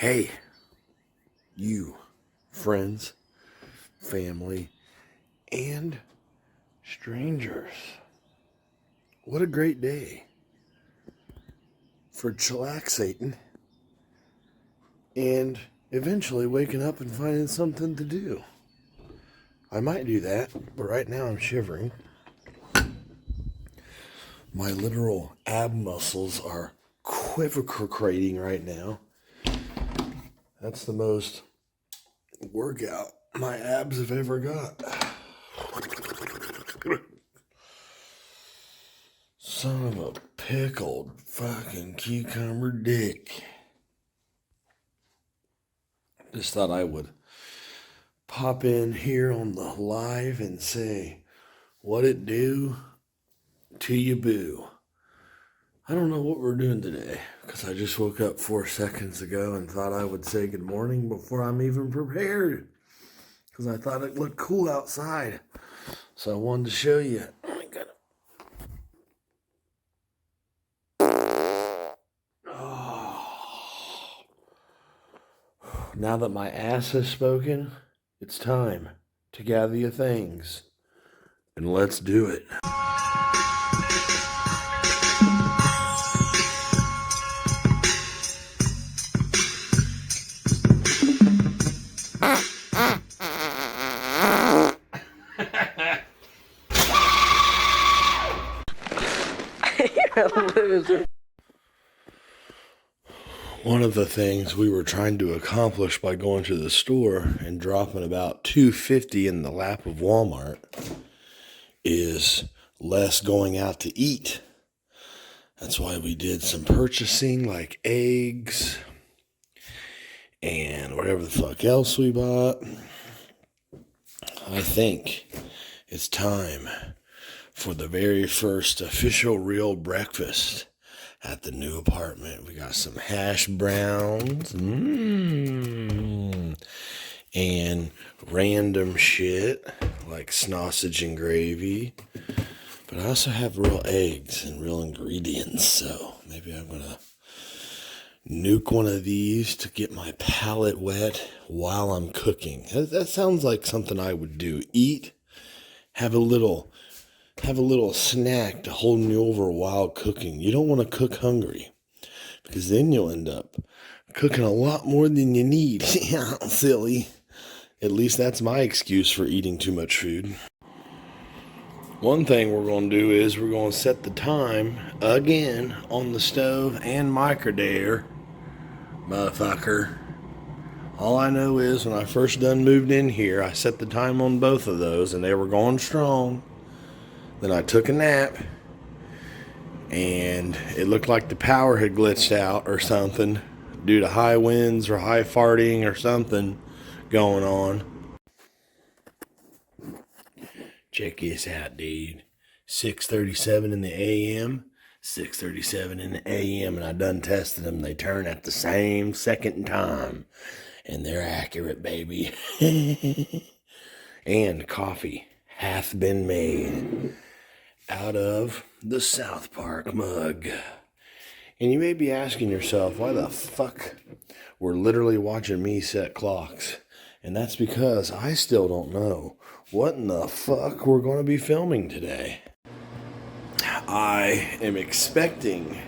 Hey, you, friends, family, and strangers. What a great day for chillaxating and eventually waking up and finding something to do. I might do that, but right now I'm shivering. My literal ab muscles are quiver-crating right now. That's the most workout my abs have ever got. Son of a pickled fucking cucumber dick. Just thought I would pop in here on the live and say, what it do to you boo. I don't know what we're doing today because I just woke up 4 seconds ago and thought I would say good morning before I'm even prepared because I thought it looked cool outside. So I wanted to show you. Oh my God. Oh. Now that my ass has spoken, it's time to gather your things and let's do it. You're a loser. One of the things we were trying to accomplish by going to the store and dropping about $2.50 in the lap of Walmart is less going out to eat. That's why we did some purchasing like eggs and whatever the fuck else we bought. I think it's time for the very first official real breakfast at the new apartment. We got some hash browns and random shit like sausage and gravy. But I also have real eggs and real ingredients, so maybe I'm going to nuke one of these to get my palate wet while I'm cooking. That sounds like something I would do. Eat, have a little snack to hold me over while cooking. You don't want to cook hungry because then you'll end up cooking a lot more than you need. Yeah, silly. At least that's my excuse for eating too much food. One thing we're going to do is we're going to set the time again on the stove and microdare, motherfucker. All I know is when I first done moved in here, I set the time on both of those and they were going strong. Then I took a nap and it looked like the power had glitched out or something due to high winds or high farting or something going on. Check this out, dude. 6:37 in the AM, 6:37 in the AM, and I done tested them. They turn at the same second time, and they're accurate, baby. And coffee hath been made out of the South Park mug. And you may be asking yourself, why the fuck we're literally watching me set clocks? And that's because I still don't know what in the fuck we're going to be filming today. I am expecting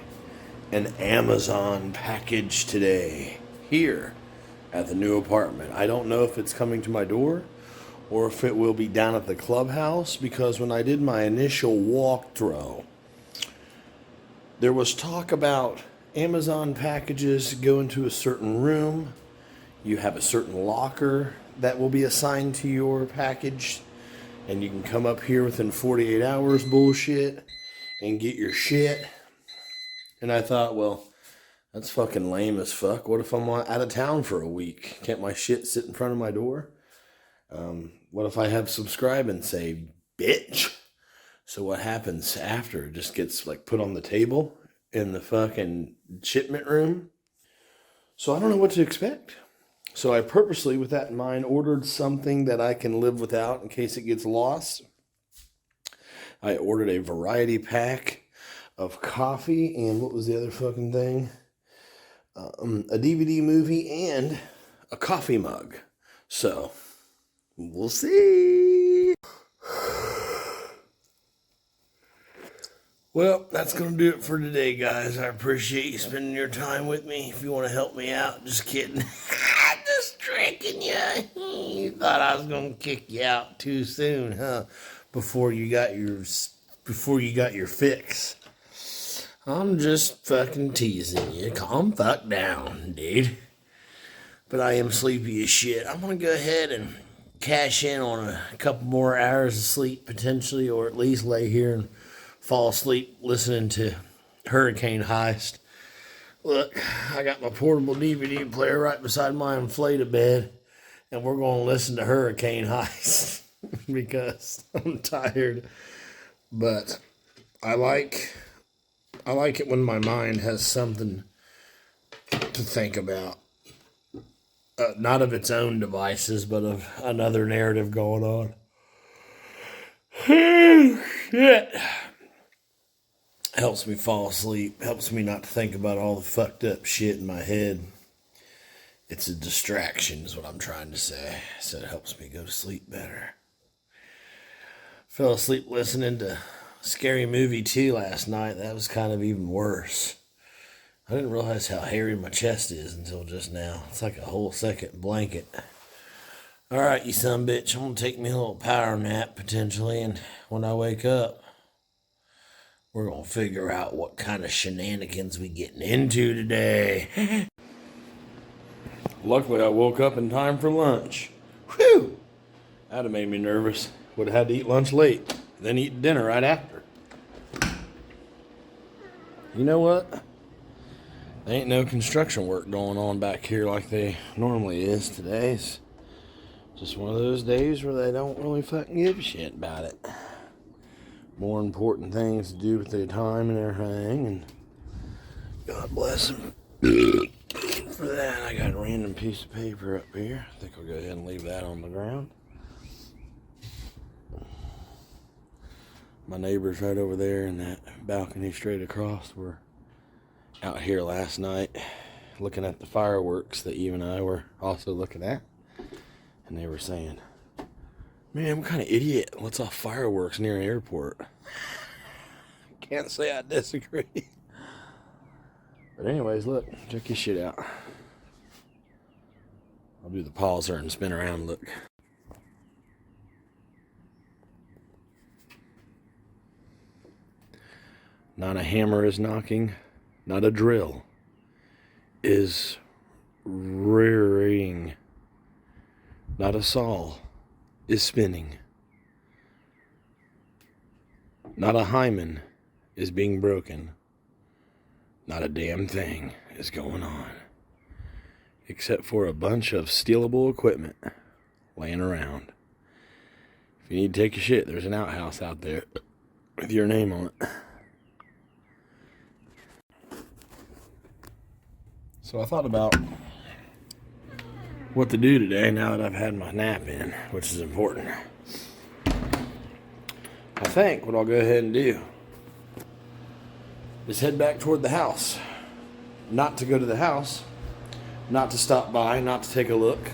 an Amazon package today here at the new apartment. I don't know if it's coming to my door or if it will be down at the clubhouse, because when I did my initial walkthrough, there was talk about Amazon packages go into a certain room. You have a certain locker that will be assigned to your package, and you can come up here within 48 hours bullshit and get your shit. And I thought, well, that's fucking lame as fuck. What if I'm out of town for a week? Can't my shit sit in front of my door? What if I have subscribe and say, bitch? So what happens after? It just gets like put on the table in the fucking shipment room. So I don't know what to expect. So I purposely, with that in mind, ordered something that I can live without in case it gets lost. I ordered a variety pack of coffee and what was the other fucking thing? a DVD movie, and a coffee mug. So, we'll see. Well, that's going to do it for today, guys. I appreciate you spending your time with me. If you want to help me out, just kidding. Just tricking you. You thought I was going to kick you out too soon, huh? Before you got your fix. I'm just fucking teasing you. Calm fuck down, dude. But I am sleepy as shit. I'm going to go ahead and cash in on a couple more hours of sleep, potentially, or at least lay here and fall asleep listening to Hurricane Heist. Look, I got my portable DVD player right beside my inflatable bed, and we're going to listen to Hurricane Heist because I'm tired. But I like it when my mind has something to think about. Not of its own devices, but of another narrative going on. Shit. Helps me fall asleep. Helps me not to think about all the fucked up shit in my head. It's a distraction is what I'm trying to say. So it helps me go to sleep better. Fell asleep listening to Scary Movie 2 last night. That was kind of even worse. I didn't realize how hairy my chest is until just now. It's like a whole second blanket. Alright, you son of a bitch. I'm going to take me a little power nap potentially. And when I wake up, we're going to figure out what kind of shenanigans we getting into today. Luckily, I woke up in time for lunch. Whew! That'd have made me nervous. Would have had to eat lunch late, then eat dinner right after. You know what? There ain't no construction work going on back here like they normally is today. It's just one of those days where they don't really fucking give a shit about it. More important things to do with their time and everything, and God bless them for that. I got a random piece of paper up here. I think I'll go ahead and leave that on the ground. My neighbors right over there in that balcony straight across were out here last night looking at the fireworks that you and I were also looking at. And they were saying, man, what kind of idiot lets off fireworks near an airport? Can't say I disagree. But anyways, look, check this shit out. I'll do the pauser and spin around, look. Not a hammer is knocking, not a drill is rearing, not a saw is spinning, not a hymen is being broken, not a damn thing is going on, except for a bunch of stealable equipment laying around. If you need to take a shit, there's an outhouse out there with your name on it. So I thought about what to do today now that I've had my nap in, which is important. I think what I'll go ahead and do is head back toward the house. Not to go to the house, not to stop by, not to take a look,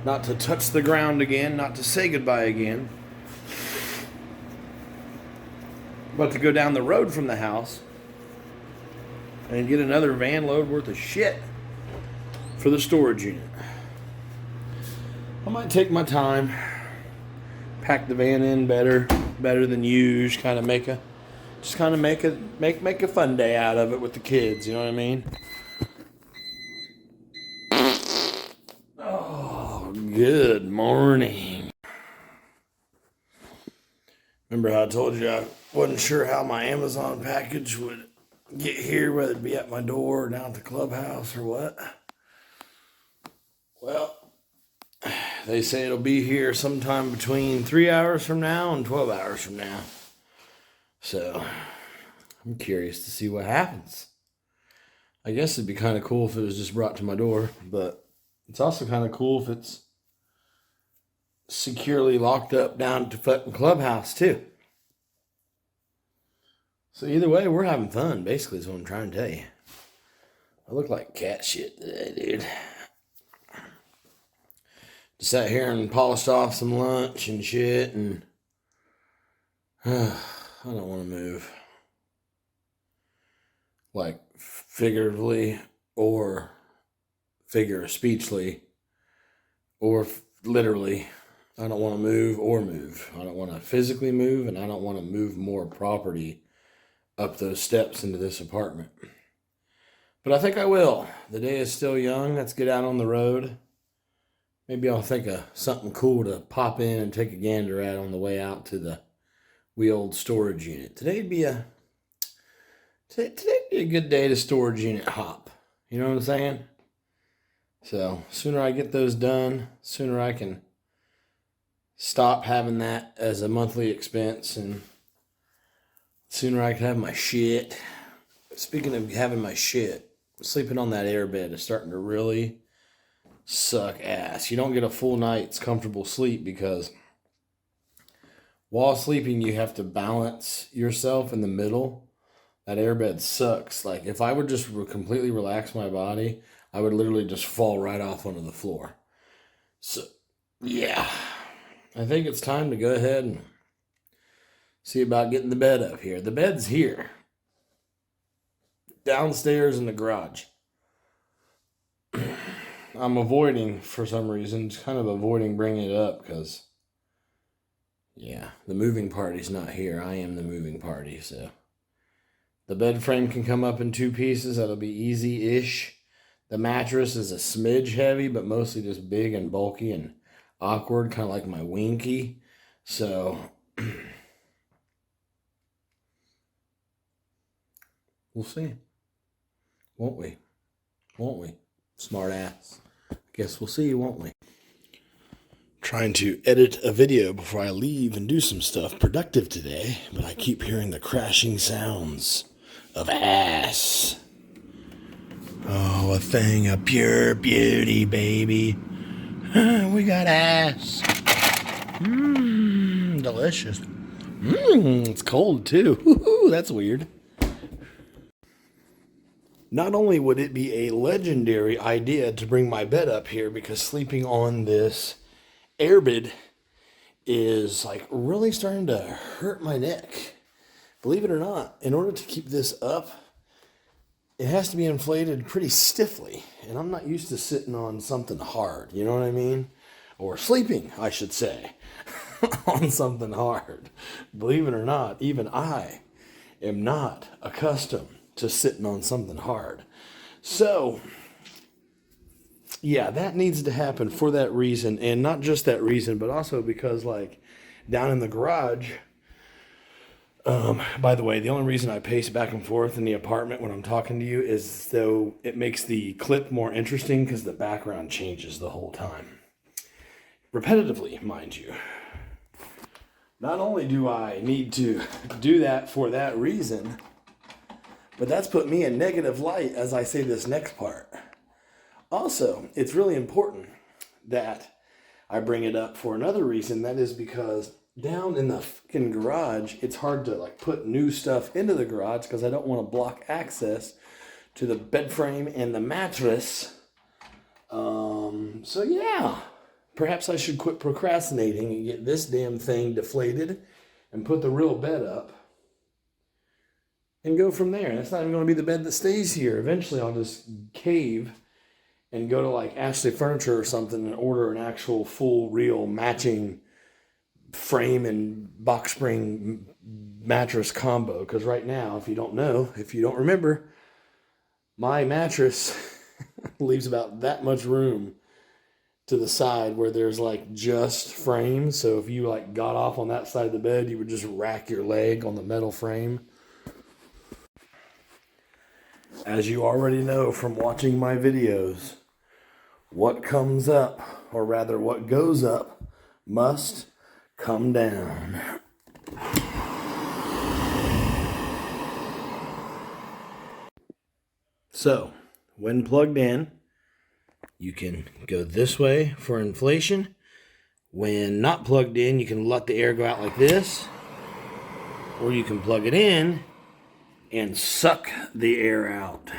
not to touch the ground again, not to say goodbye again, but to go down the road from the house and get another van load worth of shit for the storage unit. I might take my time, pack the van in better than usual, kind of make a fun day out of it with the kids, you know what I mean? Oh, good morning. Remember how I told you I wasn't sure how my Amazon package would get here, whether it be at my door or down at the clubhouse or what? Well, they say it'll be here sometime between 3 hours from now and 12 hours from now. So, I'm curious to see what happens. I guess it'd be kind of cool if it was just brought to my door, but it's also kind of cool if it's securely locked up down to fucking clubhouse too. So either way, we're having fun, basically, is what I'm trying to tell you. I look like cat shit today, dude. Just sat here and polished off some lunch and shit, and I don't want to move. Like figuratively or figure of speechly or literally. I don't want to move or move. I don't want to physically move, and I don't want to move more property up those steps into this apartment. But I think I will. The day is still young. Let's get out on the road. Maybe I'll think of something cool to pop in and take a gander at on the way out to the wee old storage unit. Today'd be a good day to storage unit hop. You know what I'm saying? So sooner I get those done, sooner I can stop having that as a monthly expense, and sooner I can have my shit. Speaking of having my shit, sleeping on that airbed is starting to really suck ass. You don't get a full night's comfortable sleep because while sleeping you have to balance yourself in the middle. That airbed sucks. Like if I would just completely relax my body, I would literally just fall right off onto the floor. So yeah, I think it's time to go ahead and see about getting the bed up here. The bed's here, downstairs in the garage. I'm avoiding, for some reason, kind of avoiding bringing it up because, yeah, the moving party's not here. I am the moving party, so. The bed frame can come up in 2 pieces. That'll be easy-ish. The mattress is a smidge heavy, but mostly just big and bulky and awkward, kind of like my Winky. So, we'll see. Won't we? Won't we? Smart ass. Guess we'll see, won't we? Trying to edit a video before I leave and do some stuff productive today, but I keep hearing the crashing sounds of ass. Oh, a thing of pure beauty, baby. We got ass. Delicious. It's cold too. Woo-hoo, that's weird. Not only would it be a legendary idea to bring my bed up here, because sleeping on this airbed is like really starting to hurt my neck. Believe it or not, in order to keep this up, it has to be inflated pretty stiffly. And I'm not used to sitting on something hard, you know what I mean? Or sleeping, I should say, on something hard. Believe it or not, even I am not accustomed to sitting on something hard. So, yeah, that needs to happen for that reason. And not just that reason, but also because, like, down in the garage, by the way, the only reason I pace back and forth in the apartment when I'm talking to you is so it makes the clip more interesting because the background changes the whole time. Repetitively, mind you. Not only do I need to do that for that reason, but that's put me in negative light as I say this next part. Also, it's really important that I bring it up for another reason. That is because down in the fucking garage, it's hard to like put new stuff into the garage because I don't want to block access to the bed frame and the mattress. So yeah, perhaps I should quit procrastinating and get this damn thing deflated and put the real bed up and go from there. That's not even going to be the bed that stays here. Eventually I'll just cave and go to like Ashley Furniture or something and order an actual full real matching frame and box spring mattress combo. Because right now, if you don't remember, my mattress leaves about that much room to the side where there's like just frames. So if you like got off on that side of the bed, you would just rack your leg on the metal frame. As you already know from watching my videos, what comes up, or rather what goes up, must come down. So, when plugged in, you can go this way for inflation. When not plugged in, you can let the air go out like this, or you can plug it in and suck the air out.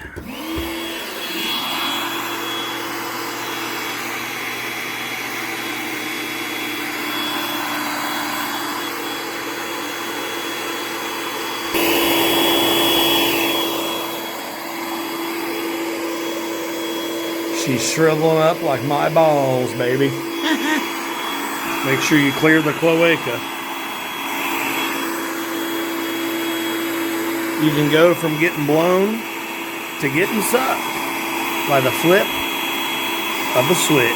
She's shriveling up like my balls, baby. Make sure you clear the cloaca. You can go from getting blown to getting sucked by the flip of a switch.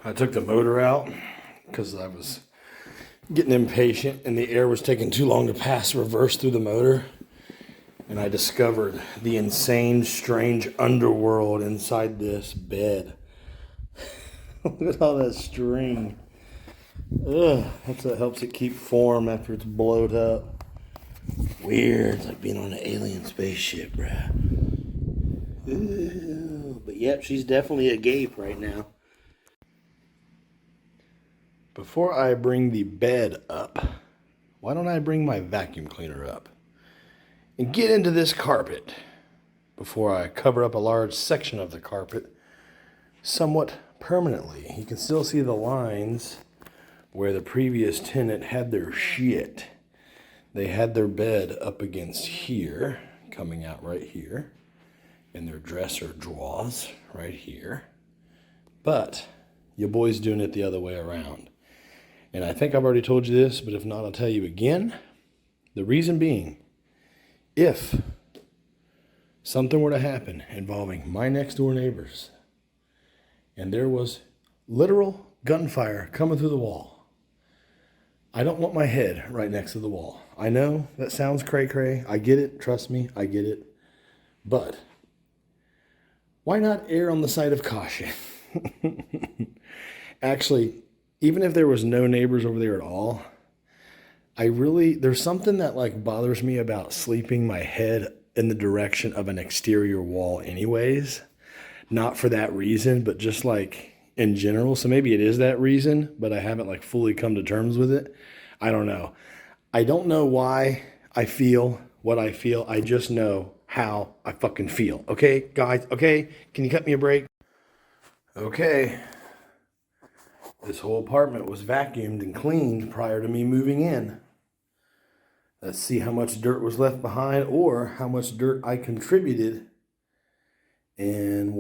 I took the motor out because I was getting impatient and the air was taking too long to pass reverse through the motor. And I discovered the insane, strange underworld inside this bed. Look at all that string. Ugh, that's what helps it keep form after it's blowed up. Weird, it's like being on an alien spaceship, bruh. Ooh, but yep, she's definitely a gape right now. Before I bring the bed up, why don't I bring my vacuum cleaner up and get into this carpet before I cover up a large section of the carpet somewhat permanently. You can still see the lines where the previous tenant had their shit. They had their bed up against here, coming out right here, and their dresser drawers right here. But your boy's doing it the other way around. And I think I've already told you this, but if not, I'll tell you again. The reason being, if something were to happen involving my next door neighbors, and there was literal gunfire coming through the wall, I don't want my head right next to the wall. I know that sounds cray-cray. I get it. Trust me, I get it. But why not err on the side of caution? Actually, even if there was no neighbors over there at all, there's something that like bothers me about sleeping my head in the direction of an exterior wall anyways. Not for that reason, but just like in general. So maybe it is that reason, but I haven't like fully come to terms with it. I don't know. I don't know why I feel what I feel. I just know how I fucking feel. Okay, guys? Okay? Can you cut me a break? Okay. This whole apartment was vacuumed and cleaned prior to me moving in. Let's see how much dirt was left behind or how much dirt I contributed in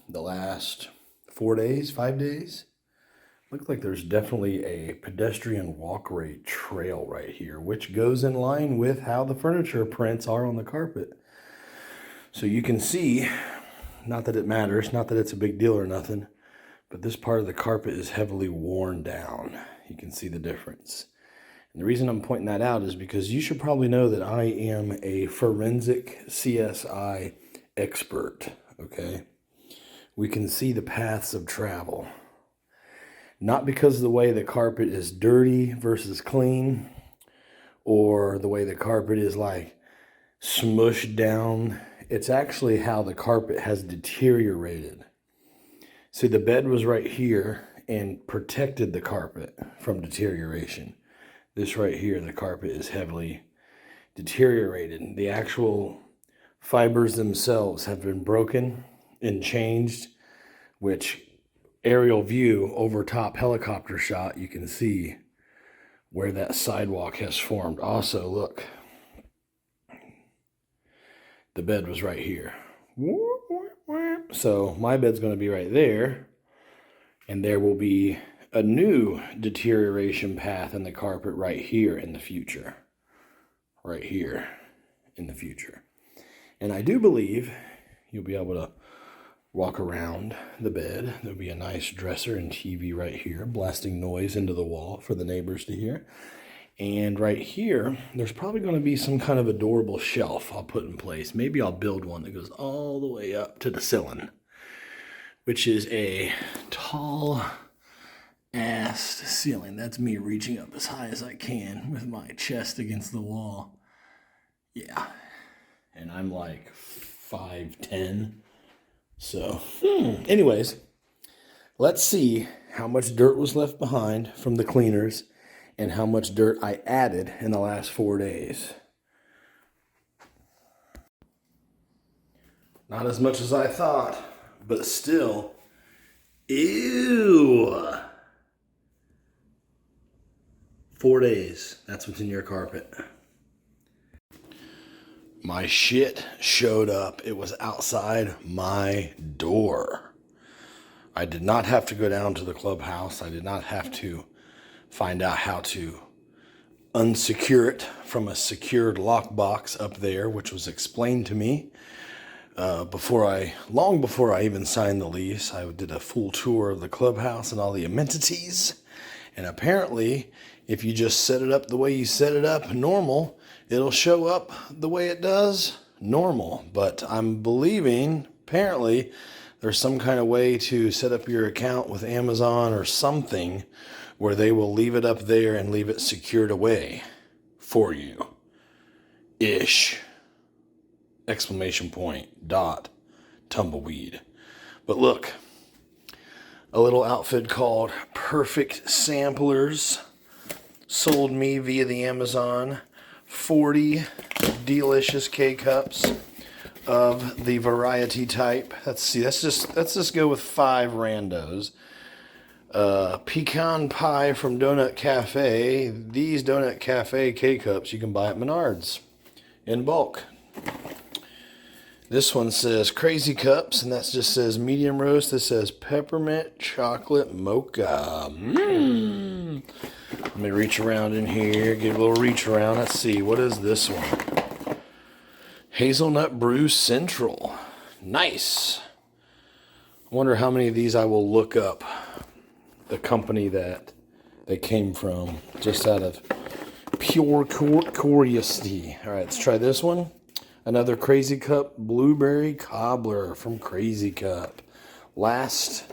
the last 4 days, 5 days? Looks like there's definitely a pedestrian walkway trail right here, which goes in line with how the furniture prints are on the carpet. So you can see, not that it matters, not that it's a big deal or nothing, but this part of the carpet is heavily worn down. You can see the difference. And the reason I'm pointing that out is because you should probably know that I am a forensic CSI expert, okay? We can see the paths of travel. Not because of the way the carpet is dirty versus clean, or the way the carpet is like smushed down. It's actually how the carpet has deteriorated. See, the bed was right here and protected the carpet from deterioration. This right here, the carpet is heavily deteriorated. The actual fibers themselves have been broken and changed, which aerial view over top helicopter shot, you can see where that sidewalk has formed. Also, look, the bed was right here. So my bed's going to be right there, and there will be a new deterioration path in the carpet right here in the future. Right here in the future. And I do believe you'll be able to walk around the bed. There'll be a nice dresser and TV right here, blasting noise into the wall for the neighbors to hear. And right here, there's probably going to be some kind of adorable shelf I'll put in place. Maybe I'll build one that goes all the way up to the ceiling, which is a tall ass ceiling. That's me reaching up as high as I can with my chest against the wall. Yeah. And I'm like 5'10". So, anyways, let's see how much dirt was left behind from the cleaners and how much dirt I added in the last 4 days. Not as much as I thought, but still, ew. 4 days. That's what's in your carpet. My shit showed up. It was outside my door. I did not have to go down to the clubhouse. I did not have to find out how to unsecure it from a secured lockbox up there, which was explained to me long before I even signed the lease. I did a full tour of the clubhouse and all the amenities. And apparently, if you just set it up the way you set it up normal, it'll show up the way it does normal. But I'm believing, apparently, there's some kind of way to set up your account with Amazon or something where they will leave it up there and leave it secured away for you. Ish. Exclamation point. Dot. Tumbleweed. But look, a little outfit called Perfect Samplers sold me via the Amazon 40 delicious K-Cups of the variety type. Let's see, let's just go with 5 randos. Pecan pie from Donut Cafe. These Donut Cafe K-Cups you can buy at Menards in bulk. This one says Crazy Cups, and that just says medium roast. This says peppermint chocolate mocha. Let me reach around in here, give a little reach around. Let's see, what is this one? Hazelnut Brew Central. Nice. I wonder how many of these I will look up the company that they came from, just out of pure curiosity. All right, let's try this one. Another Crazy Cup Blueberry Cobbler from Crazy Cup. Last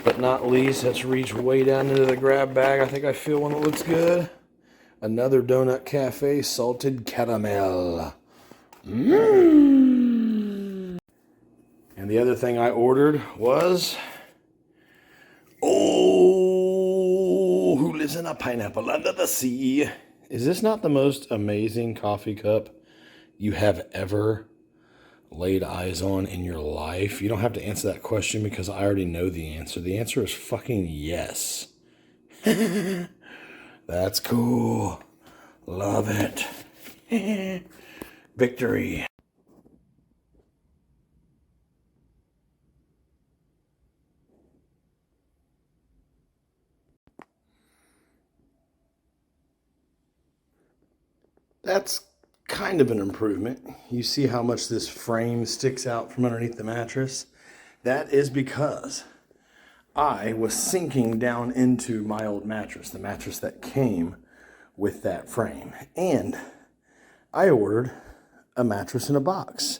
but not least, let's reach way down into the grab bag. I think I feel one that looks good. Another Donut Cafe Salted Caramel. And the other thing I ordered was, Who Lives in a Pineapple Under the Sea? Is this not the most amazing coffee cup you have ever laid eyes on in your life? You don't have to answer that question because I already know the answer. The answer is fucking yes. That's cool. Love it. Victory. That's kind of an improvement. You see how much this frame sticks out from underneath the mattress? That is because I was sinking down into my old mattress, the mattress that came with that frame. And I ordered a mattress in a box,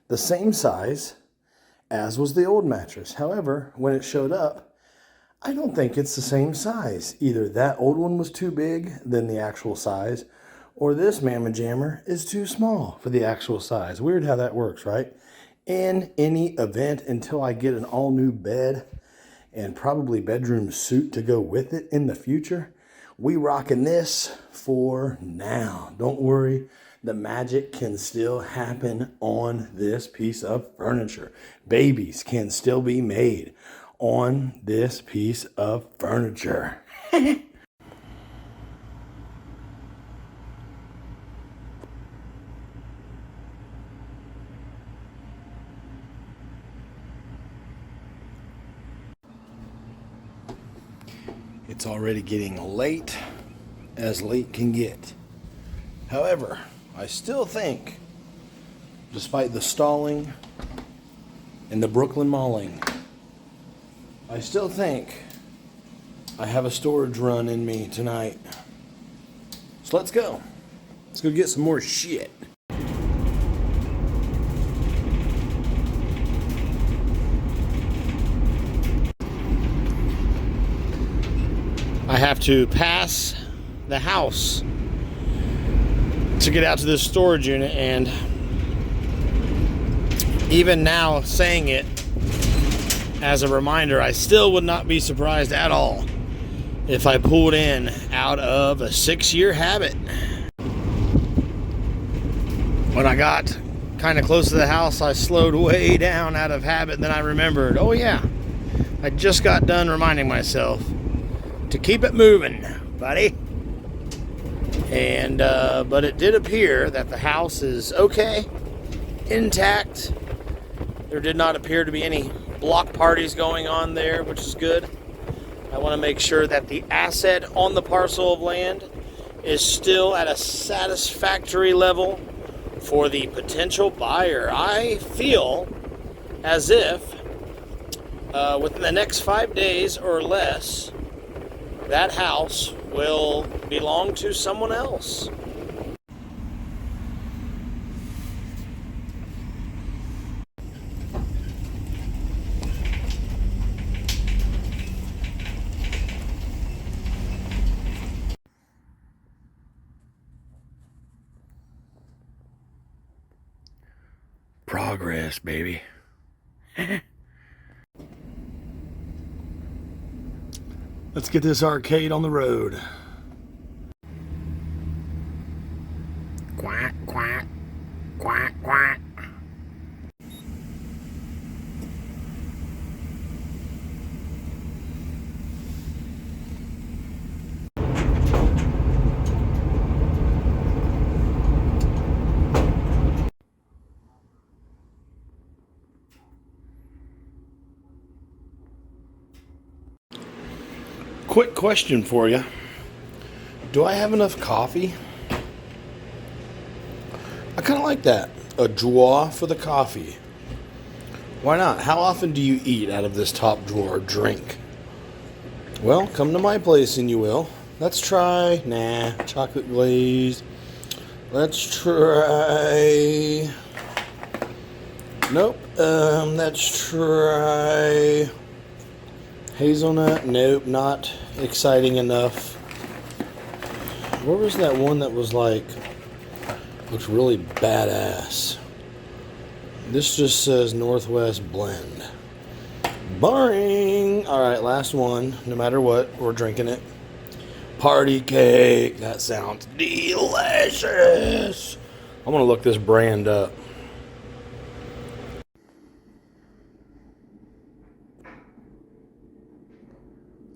the same size as was the old mattress. However, when it showed up, I don't think it's the same size. Either that old one was too big than the actual size, or this Mamma Jammer is too small for the actual size. Weird how that works, right? In any event, until I get an all-new bed and probably bedroom suit to go with it in the future, we rocking this for now. Don't worry, the magic can still happen on this piece of furniture. Babies can still be made on this piece of furniture. It's already getting late, as late can get. However, I still think, despite the stalling and the Brooklyn mauling, I still think I have a storage run in me tonight. So let's go. Let's go get some more shit. I have to pass the house to get out to this storage unit, and even now saying it as a reminder, I still would not be surprised at all if I pulled in out of a 6-year habit. When I got kind of close to the house, I slowed way down out of habit, and then I remembered, oh yeah, I just got done reminding myself to keep it moving, buddy. And but it did appear that the house is okay, intact. There did not appear to be any block parties going on there, which is good. I want to make sure that the asset on the parcel of land is still at a satisfactory level for the potential buyer. I feel as if within the next 5 days or less, that house will belong to someone else. Progress, baby. Let's get this arcade on the road. Quack, quack, quack, quack. Quick question for you. Do I have enough coffee? I kind of like that. A drawer for the coffee. Why not? How often do you eat out of this top drawer drink? Well, come to my place and you will. Let's try, chocolate glaze. Let's try, nope. Let's try hazelnut. Nope, not exciting enough. Where was that one that was like, looks really badass? This just says Northwest Blend. Boring. All right, last one. No matter what, we're drinking it. Party cake. That sounds delicious. I'm gonna look this brand up.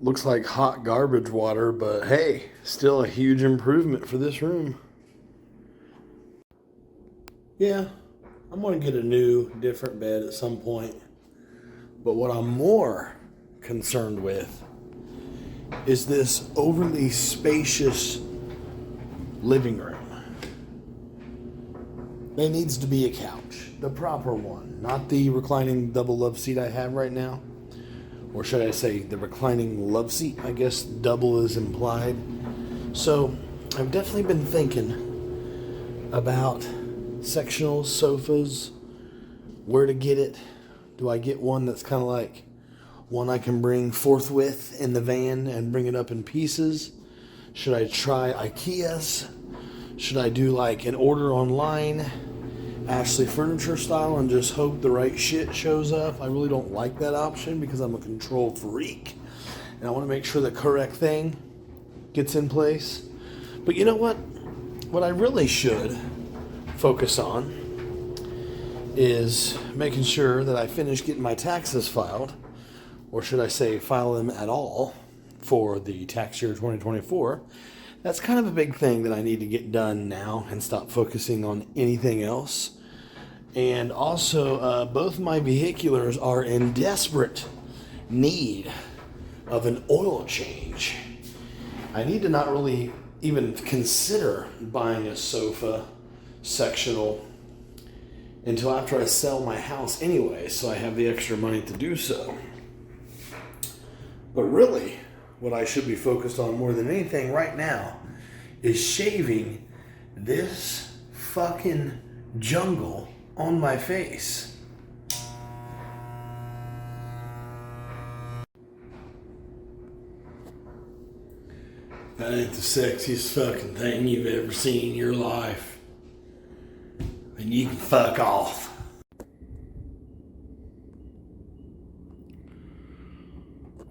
Looks like hot garbage water, but hey, still a huge improvement for this room. Yeah, I'm gonna get a new, different bed at some point. But what I'm more concerned with is this overly spacious living room. There needs to be a couch, the proper one, not the reclining double love seat I have right now. Or should I say the reclining love seat? I guess double is implied. So I've definitely been thinking about sectional sofas, where to get it. Do I get one that's kind of like one I can bring forthwith in the van and bring it up in pieces? Should I try IKEA's? Should I do like an order online, Ashley Furniture style, and just hope the right shit shows up? I really don't like that option because I'm a control freak and I want to make sure the correct thing gets in place. But you know what? What I really should focus on is making sure that I finish getting my taxes filed, or should I say file them at all, for the tax year 2024. That's kind of a big thing that I need to get done now and stop focusing on anything else. And also, both my vehiculars are in desperate need of an oil change. I need to not really even consider buying a sofa sectional until after I sell my house anyway, so I have the extra money to do so. But really, what I should be focused on more than anything right now is shaving this fucking jungle on my face. That ain't the sexiest fucking thing you've ever seen in your life. And you can fuck off.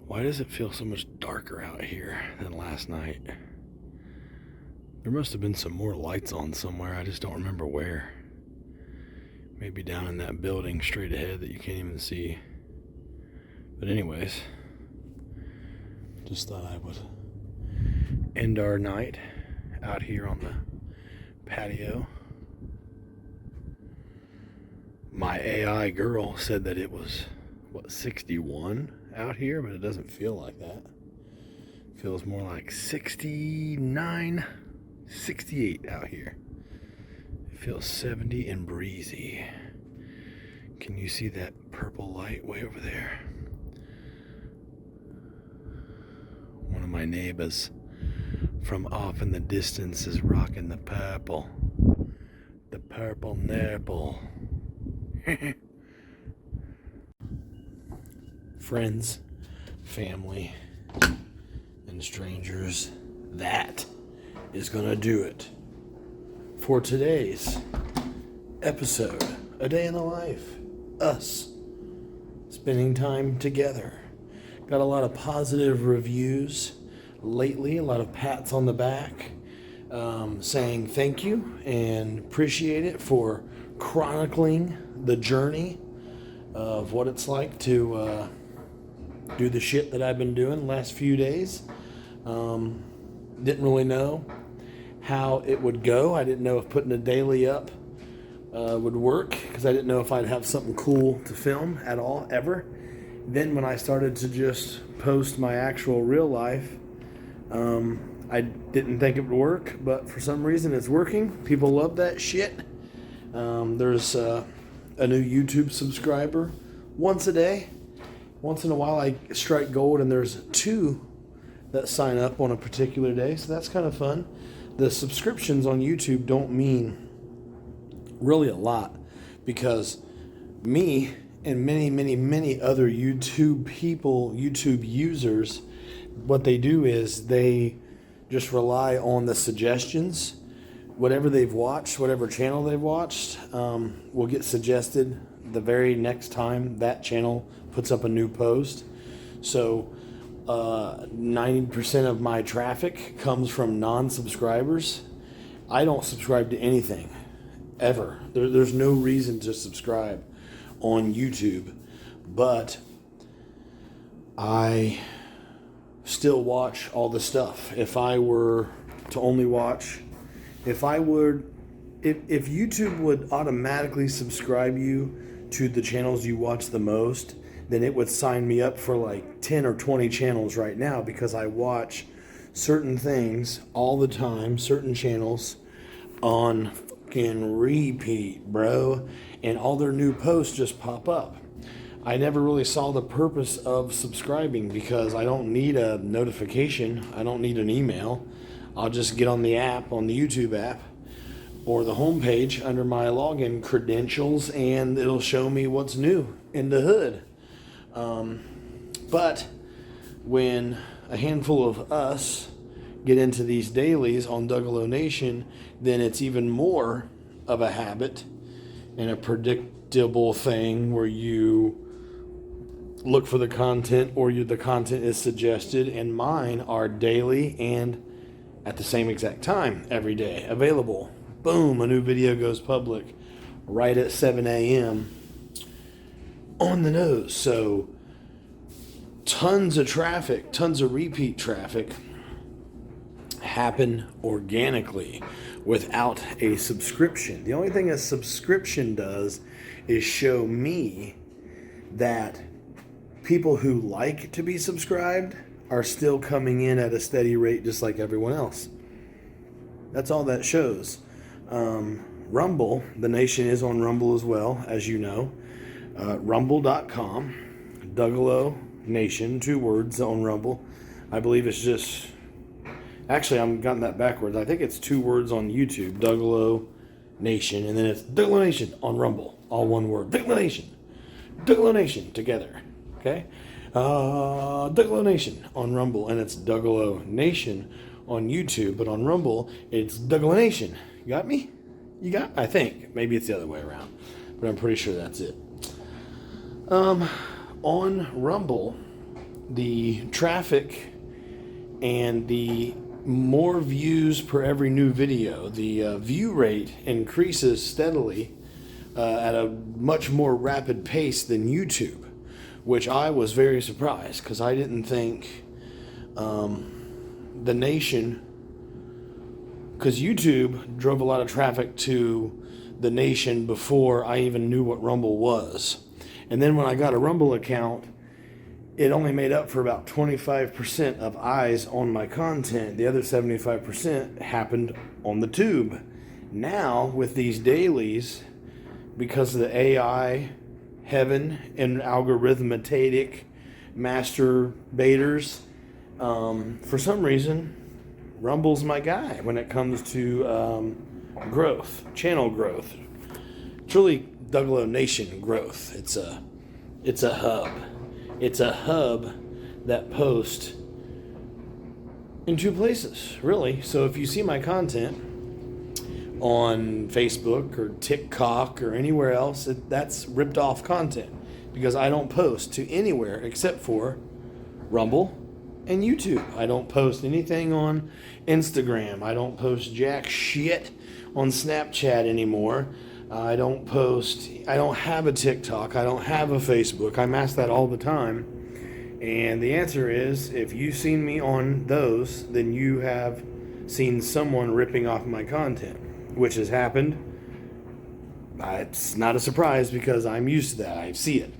Why does it feel so much darker out here than last night? There must have been some more lights on somewhere. I just don't remember where. Maybe down in that building straight ahead that you can't even see. But anyways, just thought I would end our night out here on the patio. My AI girl said that it was, 61 out here, but it doesn't feel like that. It feels more like 69, 68 out here. It feels 70 and breezy. Can you see that purple light way over there? One of my neighbors from off in the distance is rocking the purple. The purple nipple. Friends, family, and strangers, that is gonna do it for today's episode. A day in the life. Us spending time together. Got a lot of positive reviews lately, a lot of pats on the back, saying thank you and appreciate it for chronicling the journey of what it's like to do the shit that I've been doing the last few days. Didn't really know how it would go. I didn't know if putting a daily up would work, because I didn't know if I'd have something cool to film at all, ever. Then when I started to just post my actual real life, I didn't think it would work, but for some reason it's working. People love that shit. There's a new YouTube subscriber once a day. Once in a while I strike gold and there's 2 that sign up on a particular day, so that's kind of fun. The subscriptions on YouTube don't mean really a lot, because me and many other YouTube people, YouTube users, what they do is they just rely on the suggestions. Whatever they've watched, whatever channel they've watched, will get suggested the very next time that channel puts up a new post. So 90% of my traffic comes from non-subscribers. I don't subscribe to anything, ever. There's no reason to subscribe on YouTube, but I still watch all the stuff. If I were to only watch, if YouTube would automatically subscribe you to the channels you watch the most, then it would sign me up for like 10 or 20 channels right now, because I watch certain things all the time, certain channels on fucking repeat, bro, and all their new posts just pop up. I never really saw the purpose of subscribing, because I don't need a notification. I don't need an email. I'll just get on the app, on the YouTube app, or the homepage under my login credentials, and it'll show me what's new in the hood. But when a handful of us get into these dailies on Duggalo Nation, then it's even more of a habit and a predictable thing where you look for the content, or the content is suggested, and mine are daily and at the same exact time every day available. Boom, a new video goes public right at 7 a.m. on the nose. So tons of traffic, tons of repeat traffic happen organically without a subscription. The only thing a subscription does is show me that people who like to be subscribed are still coming in at a steady rate, just like everyone else. That's all that shows. Rumble, the nation is on Rumble as well, as you know. Rumble.com, Duggalo Nation, 2 words on Rumble. I believe it's just, actually I'm gotten that backwards. I think it's 2 words on YouTube, Duggalo Nation, and then it's Duggalo Nation on Rumble, all one word. Duggalo Nation together, okay? Duggalo Nation on Rumble, and it's Duggalo Nation on YouTube, but on Rumble it's Duggalo Nation. You got me? You got? I think maybe it's the other way around, but I'm pretty sure that's it. On Rumble, the traffic and the more views per every new video, the view rate increases steadily at a much more rapid pace than YouTube, which I was very surprised, because I didn't think the nation because YouTube drove a lot of traffic to the nation before I even knew what Rumble was. And then when I got a Rumble account, it only made up for about 25% of eyes on my content. The other 75% happened on the tube. Now, with these dailies, because of the AI heaven and algorithmic master baiters, for some reason, Rumble's my guy when it comes to growth, channel growth. Truly, Dougal Nation growth. It's a hub. It's a hub that posts in two places, really. So if you see my content on Facebook or TikTok or anywhere else, that's ripped off content, because I don't post to anywhere except for Rumble and YouTube. I don't post anything on Instagram. I don't post jack shit on Snapchat anymore. I don't have a TikTok. I don't have a Facebook. I'm asked that all the time. And the answer is, if you've seen me on those, then you have seen someone ripping off my content, which has happened. It's not a surprise because I'm used to that. I see it.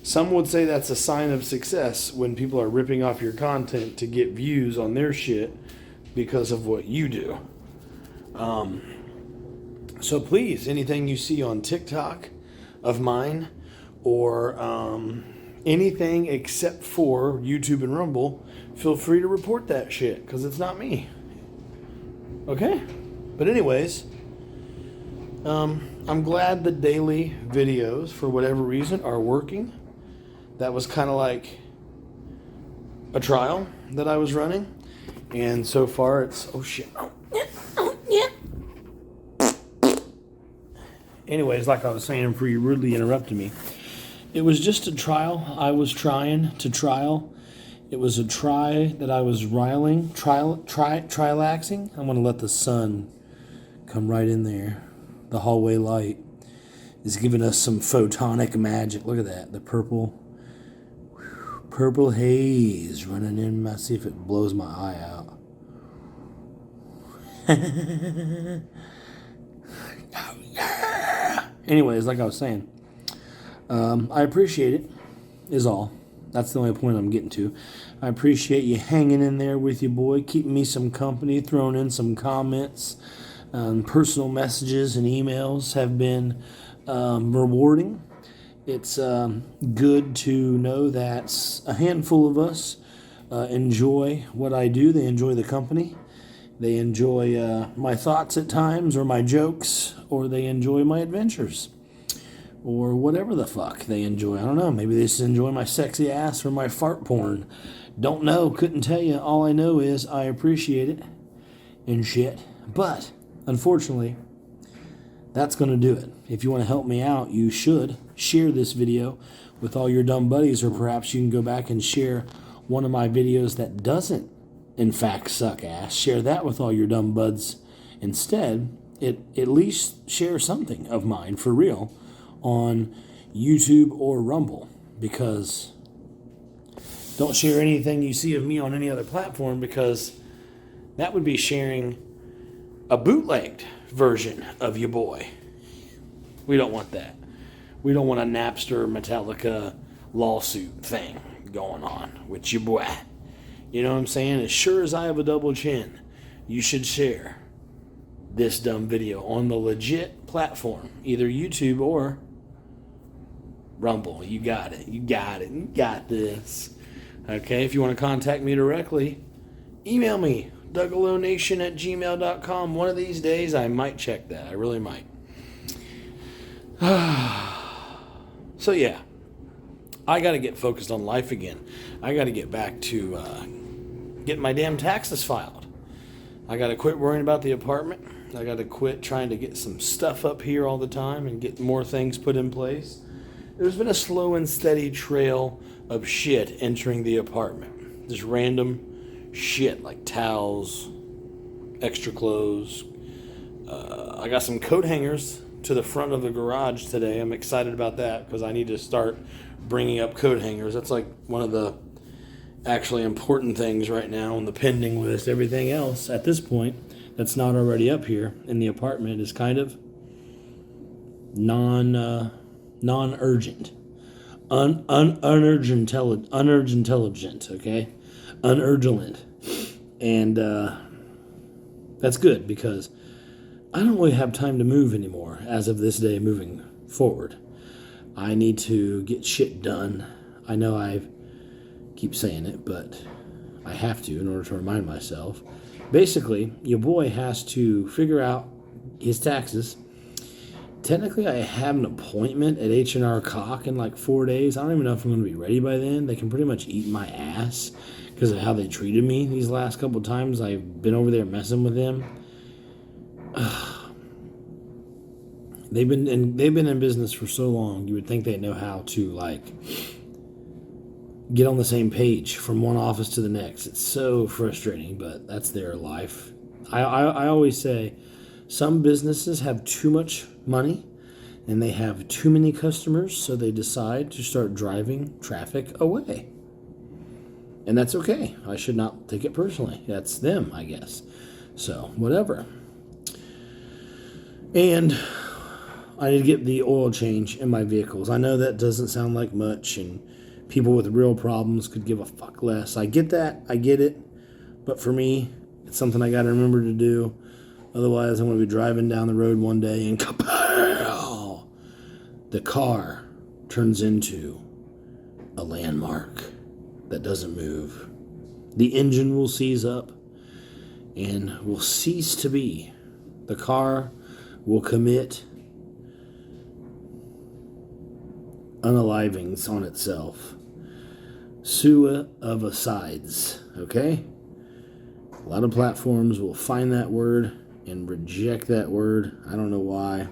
Some would say that's a sign of success when people are ripping off your content to get views on their shit because of what you do. So please, anything you see on TikTok of mine or anything except for YouTube and Rumble, feel free to report that shit, because it's not me. Okay? But anyways, I'm glad the daily videos, for whatever reason, are working. That was kind of like a trial that I was running. And so far it's... Oh, shit. Oh, yeah. Anyways, like I was saying before you rudely interrupted me, it was just a trial. I was trying to trial. It was a try that I was trialaxing. I'm going to let the sun come right in there. The hallway light is giving us some photonic magic. Look at that. The purple haze running in. Let's see if it blows my eye out. Anyways, like I was saying, I appreciate it, is all. That's the only point I'm getting to. I appreciate you hanging in there with your boy, keeping me some company, throwing in some comments. Personal messages and emails have been rewarding. It's good to know that a handful of us enjoy what I do. They enjoy the company. They enjoy my thoughts at times, or my jokes, or they enjoy my adventures, or whatever the fuck they enjoy. I don't know. Maybe they just enjoy my sexy ass or my fart porn. Don't know. Couldn't tell you. All I know is I appreciate it and shit. But unfortunately, that's going to do it. If you want to help me out, you should share this video with all your dumb buddies, or perhaps you can go back and share one of my videos that doesn't, in fact, suck ass. Share that with all your dumb buds instead. At least share something of mine for real on YouTube or Rumble, because don't share anything you see of me on any other platform, because that would be sharing a bootlegged version of your boy. We don't want that. We don't want a Napster Metallica lawsuit thing going on with your boy. You know what I'm saying? As sure as I have a double chin, you should share this dumb video on the legit platform, either YouTube or Rumble. You got it. You got it. You got this. Okay, if you want to contact me directly, email me, DougalONation@gmail.com. One of these days, I might check that. I really might. So, yeah. I got to get focused on life again. I got to get back to getting my damn taxes filed. I got to quit worrying about the apartment. I got to quit trying to get some stuff up here all the time and get more things put in place. There's been a slow and steady trail of shit entering the apartment. Just random shit like towels, extra clothes. I got some coat hangers to the front of the garage today. I'm excited about that because I need to start bringing up coat hangers. That's like one of the actually important things right now on the pending list. Everything else at this point, that's not already up here in the apartment is kind of non-urgent, unurgent intelligent, okay, unurgent, and that's good because I don't really have time to move anymore as of this day moving forward. I need to get shit done. I know I keep saying it, but I have to in order to remind myself. Basically, your boy has to figure out his taxes. Technically, I have an appointment at H&R Cock in like 4 days. I don't even know if I'm going to be ready by then. They can pretty much eat my ass because of how they treated me these last couple times I've been over there messing with them. They've been in business for so long. You would think they know how to like get on the same page from one office to the next. It's so frustrating, but that's their life. I always say some businesses have too much money and they have too many customers, so they decide to start driving traffic away. And that's okay. I should not take it personally. That's them, I guess. So, whatever. And I need to get the oil change in my vehicles. I know that doesn't sound like much, and people with real problems could give a fuck less. I get that. I get it. But for me, it's something I got to remember to do. Otherwise, I'm going to be driving down the road one day and kapow! The car turns into a landmark that doesn't move. The engine will seize up and will cease to be. The car will commit unalivings on itself. Suicides, okay? A lot of platforms will find that word and reject that word. I don't know why.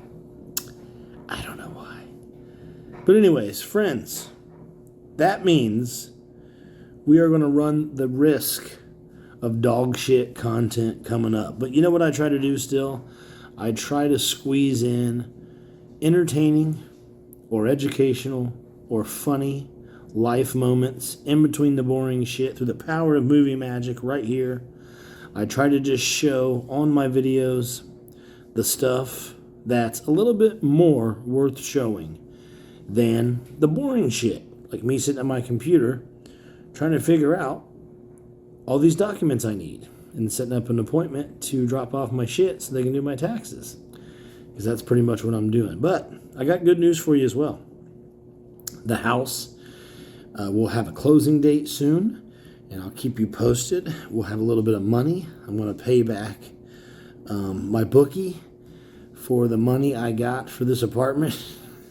But anyways, friends, that means we are going to run the risk of dog shit content coming up. But you know what I try to do still? I try to squeeze in entertaining or educational or funny life moments in between the boring shit through the power of movie magic right here. I try to just show on my videos the stuff that's a little bit more worth showing than the boring shit. Like me sitting at my computer trying to figure out all these documents I need and setting up an appointment to drop off my shit so they can do my taxes. Because that's pretty much what I'm doing. But I got good news for you as well. The house will have a closing date soon, and I'll keep you posted. We'll have a little bit of money. I'm going to pay back my bookie for the money I got for this apartment,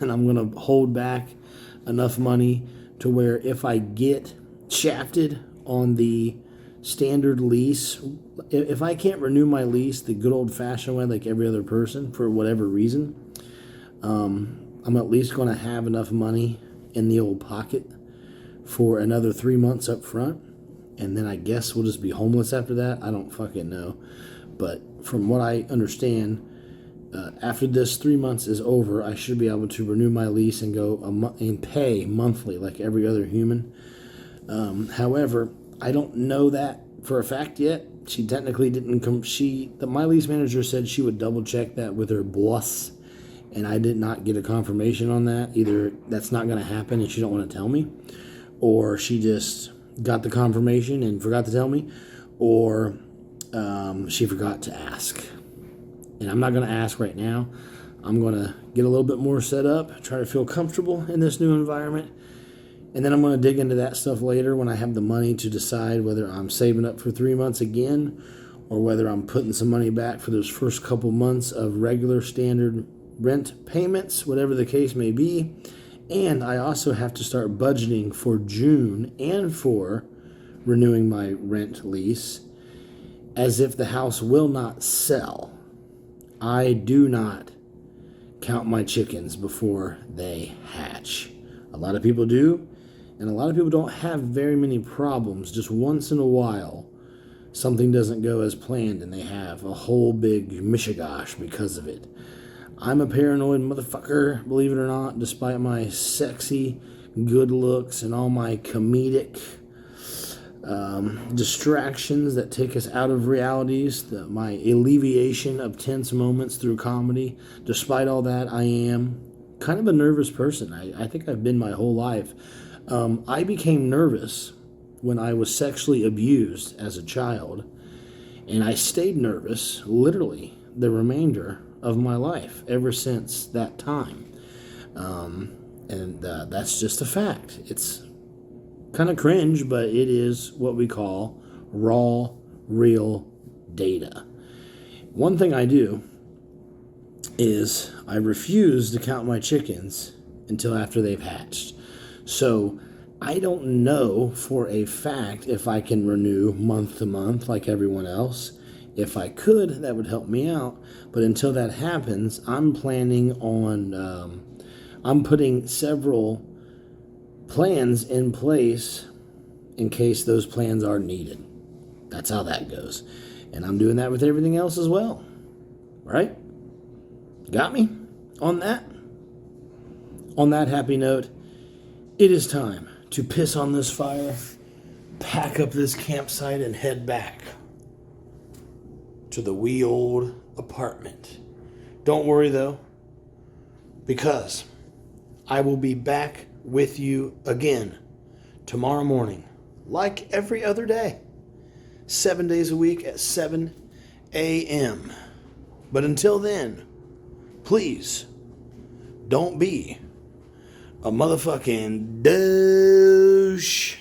and I'm going to hold back enough money to where if I get shafted on the standard lease, if I can't renew my lease the good old-fashioned way like every other person for whatever reason, I'm at least going to have enough money in the old pocket for another 3 months up front, and then I guess we'll just be homeless after that. I don't fucking know, but from what I understand, after this 3 months is over, I should be able to renew my lease and go and pay monthly like every other human. However, I don't know that for a fact yet. She technically didn't come. My lease manager said she would double check that with her boss, and I did not get a confirmation on that. Either that's not going to happen and she don't want to tell me, or she just got the confirmation and forgot to tell me, or she forgot to ask. And I'm not going to ask right now. I'm going to get a little bit more set up, try to feel comfortable in this new environment, and then I'm going to dig into that stuff later when I have the money to decide whether I'm saving up for 3 months again or whether I'm putting some money back for those first couple months of regular standard rent payments, whatever the case may be. And I also have to start budgeting for June and for renewing my rent lease as if the house will not sell. I do not count my chickens before they hatch. A lot of people do, and a lot of people don't have very many problems. Just once in a while, something doesn't go as planned and they have a whole big mishigosh because of it. I'm a paranoid motherfucker, believe it or not, despite my sexy good looks and all my comedic distractions that take us out of realities, my alleviation of tense moments through comedy. Despite all that, I am kind of a nervous person. I think I've been my whole life. I became nervous when I was sexually abused as a child, and I stayed nervous literally the remainder of my life ever since that time. And that's just a fact. It's kind of cringe, but it is what we call raw, real data. One thing I do is I refuse to count my chickens until after they've hatched. So I don't know for a fact if I can renew month to month like everyone else. If I could, that would help me out. But until that happens, I'm planning on, I'm putting several plans in place in case those plans are needed. That's how that goes. And I'm doing that with everything else as well. Right? Got me on that? On that happy note, it is time to piss on this fire, pack up this campsite, and head back to the wee old apartment. Don't worry though, because I will be back with you again tomorrow morning, like every other day, 7 days a week at 7 a.m. But until then, please don't be a motherfucking douche.